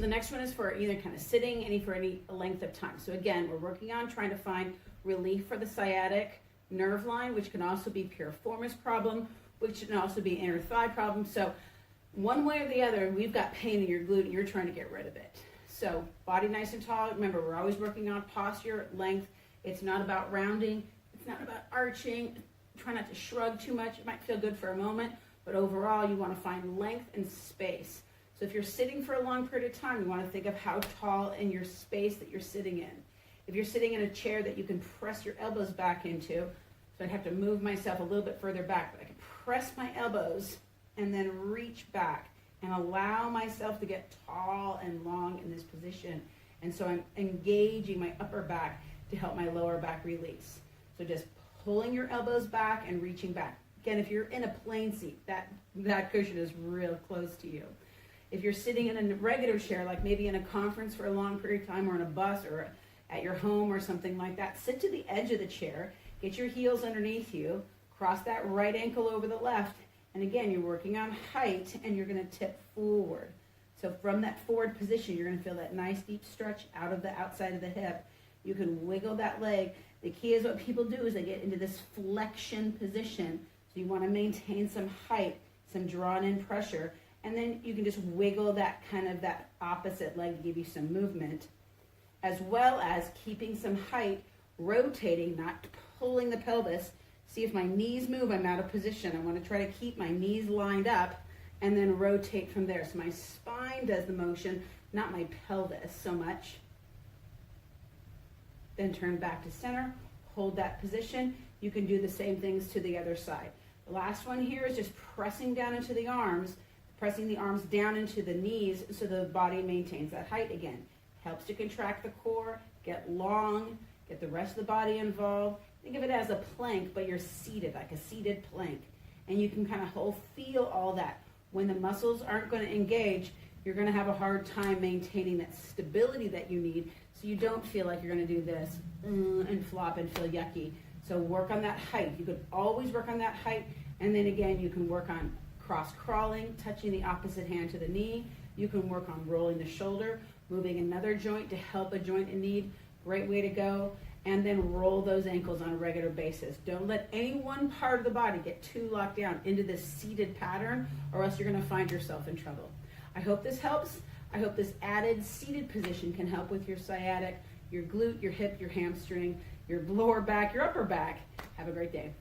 So the next one is for either kind of sitting, for any length of time. So again, we're working on trying to find relief for the sciatic nerve line, which can also be piriformis problem, which can also be inner thigh problem. So one way or the other, we've got pain in your glute and you're trying to get rid of it. So body nice and tall. Remember, we're always working on posture, length. It's not about rounding. It's not about arching. Try not to shrug too much. It might feel good for a moment, but overall you want to find length and space. So if you're sitting for a long period of time, you want to think of how tall in your space that you're sitting in. If you're sitting in a chair that you can press your elbows back into, so I'd have to move myself a little bit further back, but I can press my elbows and then reach back and allow myself to get tall and long in this position. And so I'm engaging my upper back to help my lower back release. So just pulling your elbows back and reaching back. Again, if you're in a plane seat, that cushion is real close to you. If you're sitting in a regular chair, like maybe in a conference for a long period of time or in a bus or at your home or something like that, sit to the edge of the chair, get your heels underneath you, cross that right ankle over the left, and again, you're working on height and you're gonna tip forward. So from that forward position, you're gonna feel that nice deep stretch out of the outside of the hip. You can wiggle that leg. The key is what people do is they get into this flexion position. So you wanna maintain some height, some drawn in pressure, and then you can just wiggle that that opposite leg to give you some movement, as well as keeping some height, rotating, not pulling the pelvis. See if my knees move, I'm out of position. I want to try to keep my knees lined up and then rotate from there. So my spine does the motion, not my pelvis so much. Then turn back to center, hold that position. You can do the same things to the other side. The last one here is just pressing down into the arms, pressing the arms down into the knees so the body maintains that height again. Helps to contract the core, get long, get the rest of the body involved. Think of it as a plank, but you're seated, like a seated plank. And you can feel all that. When the muscles aren't going to engage, you're going to have a hard time maintaining that stability that you need, so you don't feel like you're going to do this and flop and feel yucky. So work on that height. You could always work on that height, and then again, you can work on cross crawling, touching the opposite hand to the knee. You can work on rolling the shoulder, moving another joint to help a joint in need. Great way to go. And then roll those ankles on a regular basis. Don't let any one part of the body get too locked down into this seated pattern, or else you're going to find yourself in trouble. I hope this helps. I hope this added seated position can help with your sciatic, your glute, your hip, your hamstring, your lower back, your upper back. Have a great day.